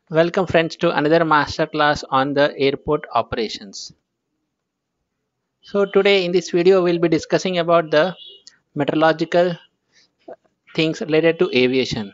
Welcome friends to another masterclass on the airport operations. So today in this video we'll be discussing about the meteorological things related to aviation.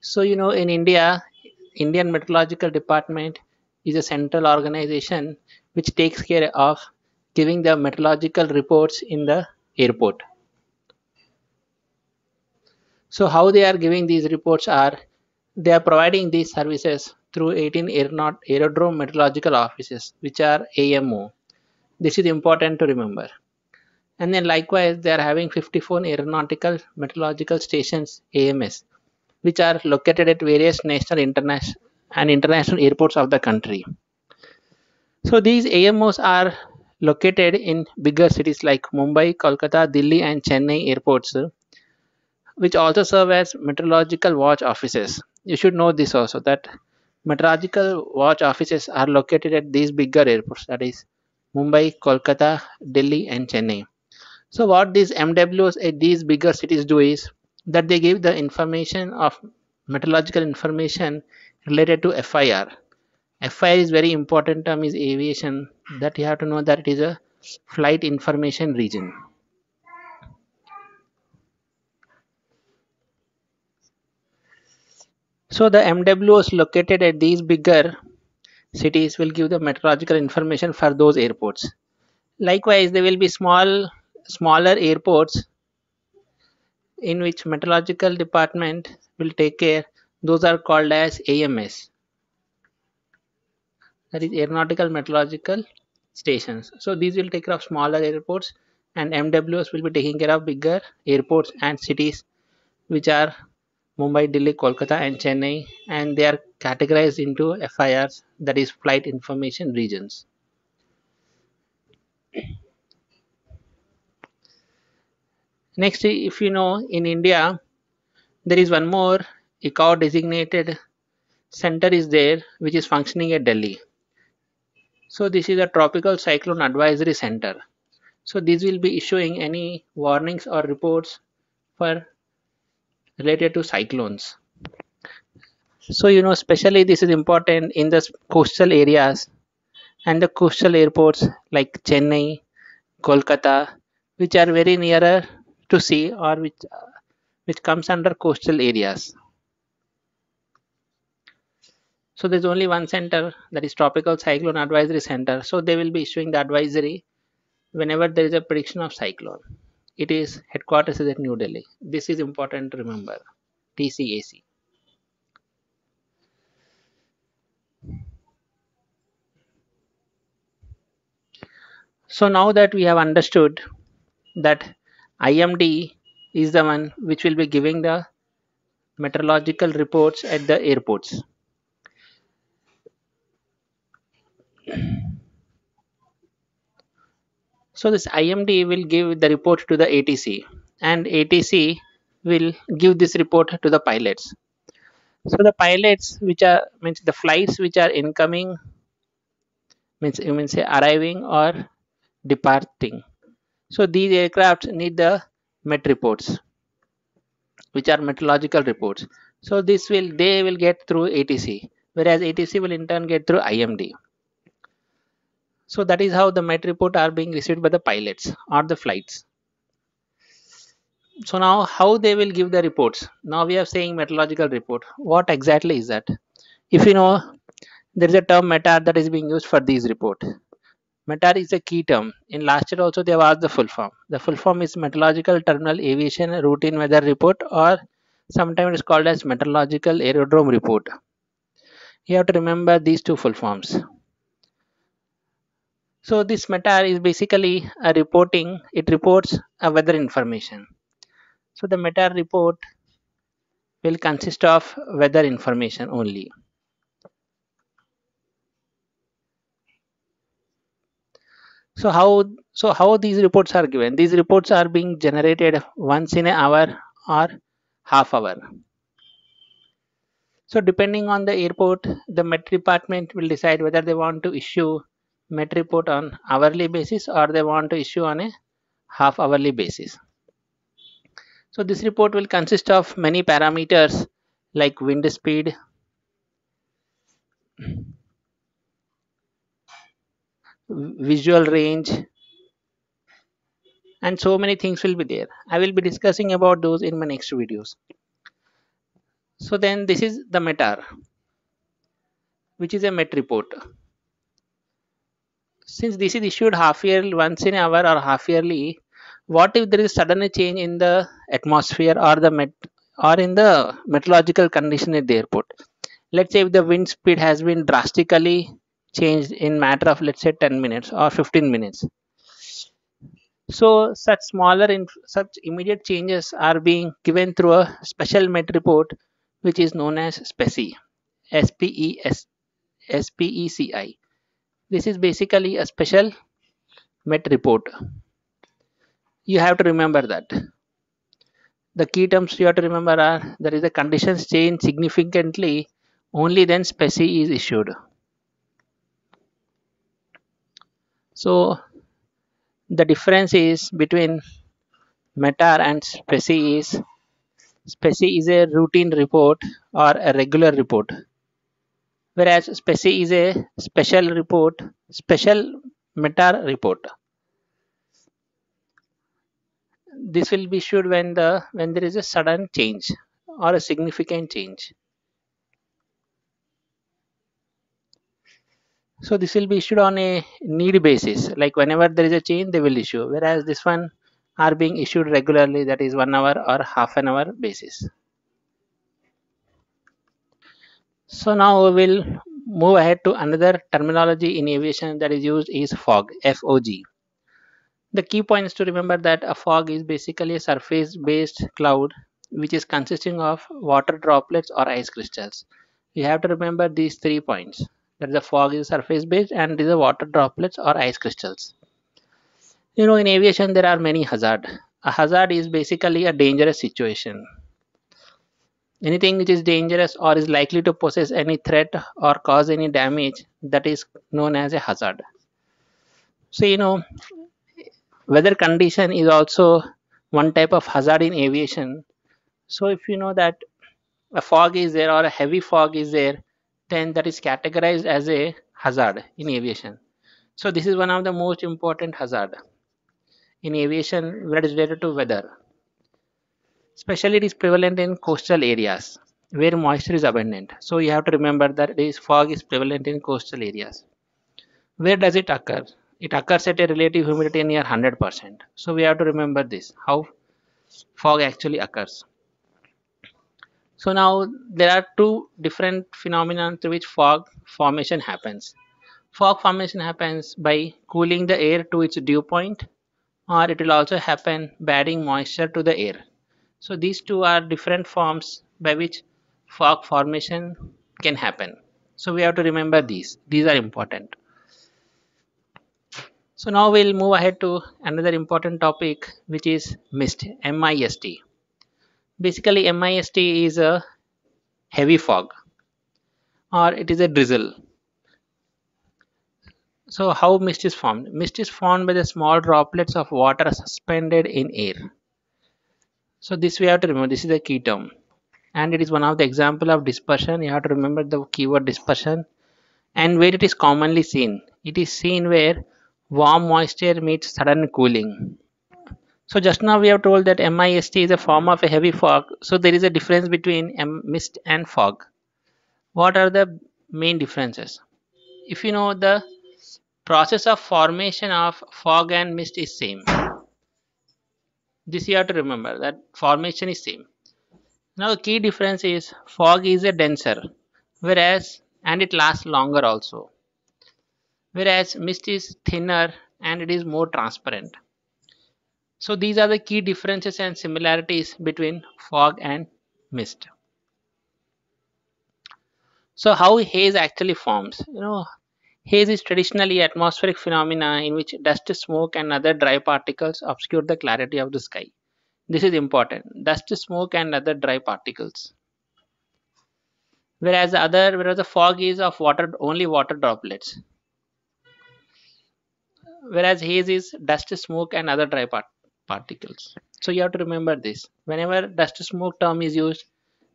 So in India, Indian Meteorological Department is a central organization which takes care of giving the meteorological reports in the airport. So how they are giving these reports are they are providing these services through 18 aerodrome meteorological offices which are AMO. This is important to remember. And then likewise, they are having 54 aeronautical meteorological stations AMS, which are located at various national, international airports of the country. So these AMOs are located in bigger cities like Mumbai, Kolkata, Delhi, and Chennai airports, which also serve as meteorological watch offices. You should know this also that meteorological watch offices are located at these bigger airports, that is Mumbai, Kolkata, Delhi, and Chennai. So what these MWs at these bigger cities do is that they give the information of meteorological information related to FIR. FIR is very important term is aviation that you have to know that it is a flight information region. So the MWs located at these bigger cities will give the meteorological information for those airports. Likewise, there will be smaller airports in which meteorological department will take care. Those are called as AMS, that is aeronautical meteorological stations. So these will take care of smaller airports, and MWS will be taking care of bigger airports and cities which are Mumbai, Delhi, Kolkata, and Chennai, and they are categorized into FIRs, that is flight information regions. Next, if you know, in India there is one more ICAO designated center is there which is functioning at Delhi. So this is a tropical cyclone advisory center. So these will be issuing any warnings or reports for related to cyclones. So especially this is important in the coastal areas and the coastal airports like Chennai, Kolkata, which are very nearer to sea or which comes under coastal areas. So there's only one center, that is tropical cyclone advisory center. So they will be issuing the advisory whenever there is a prediction of cyclone. It is headquarters is at New Delhi. This is important to remember. TCAC. So now that we have understood that IMD is the one which will be giving the meteorological reports at the airports. So this IMD will give the report to the ATC, and ATC will give this report to the pilots. So the pilots which are means the flights which are incoming, means you mean say arriving or departing. So these aircraft need the met reports, which are meteorological reports. So this will they will get through ATC, whereas ATC will in turn get through IMD. So that is how the met report are being received by the pilots or the flights. So now how they will give the reports? Now we are saying meteorological report. What exactly is that? If you know, there is a term METAR that is being used for these report. METAR is a key term. In last year also they have asked the full form. The full form is Meteorological Terminal Aviation Routine Weather Report, or sometimes it's called as Meteorological Aerodrome Report. You have to remember these two full forms. So this METAR is basically a reporting. It reports a weather information. So the METAR report will consist of weather information only. So how these reports are given? These reports are being generated once in an hour or half hour. So depending on the airport, the Met department will decide whether they want to issue Met report on hourly basis or they want to issue on a half hourly basis. So this report will consist of many parameters like wind speed, visual range, and so many things will be there. I will be discussing about those in my next videos. So then this is the METAR, which is a MET report. Since this is issued half yearly, once in an hour or half yearly, what if there is sudden change in the atmosphere or the or in the meteorological condition at the airport? Let's say if the wind speed has been drastically changed in matter of, let's say, 10 minutes or 15 minutes. So such immediate changes are being given through a special MET report, which is known as SPECI, S-P-E-S, S-P-E-C-I. This is basically a special MET report. You have to remember that. The key terms you have to remember are there is a conditions change significantly, only then SPECI is issued. So the difference is between METAR and SPECI is a routine report or a regular report, whereas SPECI is a special report, special METAR report. This will be issued when there is a sudden change or a significant change. So this will be issued on a need basis, like whenever there is a change they will issue, whereas this one are being issued regularly, that is 1 hour or half an hour basis. So now we will move ahead to another terminology in aviation that is used is fog, FOG. The key point is to remember that a fog is basically a surface based cloud which is consisting of water droplets or ice crystals. You have to remember these 3 points, that the fog is surface based and is a water droplets or ice crystals. In aviation there are many hazards. A hazard is basically a dangerous situation. Anything which is dangerous or is likely to possess any threat or cause any damage, that is known as a hazard. So weather condition is also one type of hazard in aviation. So if you know that a fog is there or a heavy fog is there, then that is categorized as a hazard in aviation. So this is one of the most important hazard in aviation that is related to weather. Especially it is prevalent in coastal areas where moisture is abundant. So you have to remember that this fog is prevalent in coastal areas. Where does it occur? It occurs at a relative humidity near 100%. So we have to remember this, how fog actually occurs. So now there are two different phenomena through which fog formation happens. Fog formation happens by cooling the air to its dew point, or it will also happen by adding moisture to the air. So these two are different forms by which fog formation can happen. So we have to remember these. These are important. So now we'll move ahead to another important topic, which is mist, MIST. Basically MIST is a heavy fog or it is a drizzle. So how mist is formed? Mist is formed by the small droplets of water suspended in air. So this we have to remember. This is the key term, and it is one of the example of dispersion. You have to remember the keyword dispersion, and where it is commonly seen. It is seen where warm moisture meets sudden cooling. So just now we have told that MIST is a form of a heavy fog. So there is a difference between mist and fog. What are the main differences? If you know, the process of formation of fog and mist is same. This you have to remember, that formation is same. Now the key difference is fog is a denser, whereas and it lasts longer also. Whereas mist is thinner and it is more transparent. So these are the key differences and similarities between fog and mist. So how haze actually forms? Haze is traditionally atmospheric phenomena in which dust, smoke and other dry particles obscure the clarity of the sky. This is important. Dust, smoke and other dry particles. Whereas the fog is of water, only water droplets. Whereas haze is dust, smoke and other dry particles. So you have to remember this. Whenever dust, smoke term is used,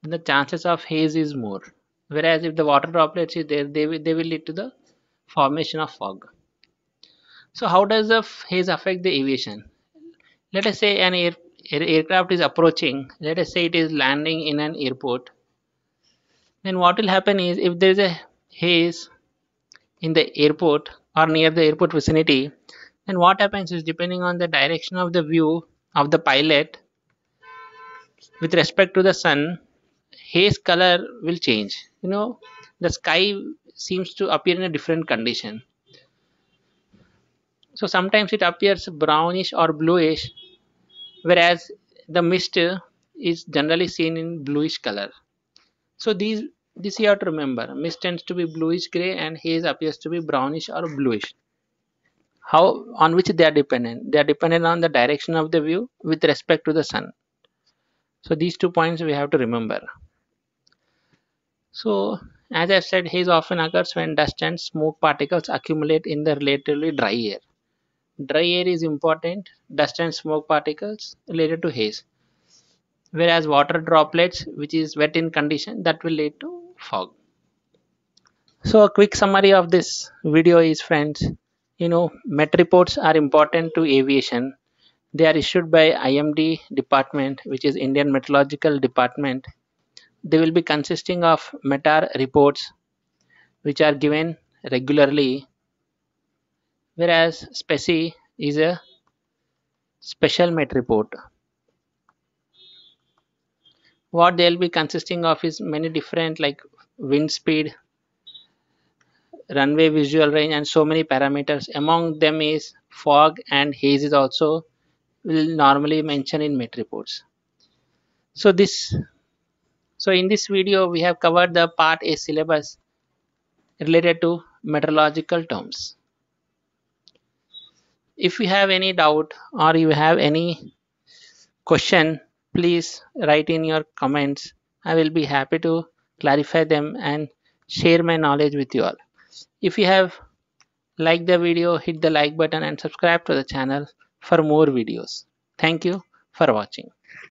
then the chances of haze is more. Whereas if the water droplets is there, they will lead to the formation of fog. So how does the haze affect the aviation? Let us say an aircraft is approaching. Let us say it is landing in an airport. Then what will happen is, if there is a haze in the airport or near the airport vicinity, then what happens is, depending on the direction of the view of the pilot with respect to the sun, haze color will change. The sky seems to appear in a different condition. So sometimes it appears brownish or bluish, whereas the mist is generally seen in bluish color. So this you have to remember. Mist tends to be bluish gray and haze appears to be brownish or bluish. How, on which they are dependent? They are dependent on the direction of the view with respect to the sun. So these 2 points we have to remember. So as I said, haze often occurs when dust and smoke particles accumulate in the relatively dry air. Dry air is important, dust and smoke particles related to haze. Whereas water droplets, which is wet in condition, that will lead to fog. So a quick summary of this video is, friends, met reports are important to aviation. They are issued by IMD department, which is Indian Meteorological Department. They will be consisting of METAR reports, which are given regularly, whereas SPECI is a special met report. What they'll be consisting of is many different, like wind speed, runway visual range, and so many parameters. Among them is fog and haze is also will normally mention in met reports. So in this video we have covered the part A syllabus related to meteorological terms. If you have any doubt or you have any question, please write in your comments. I will be happy to clarify them and share my knowledge with you all. If you have liked the video, hit the like button and subscribe to the channel for more videos. Thank you for watching.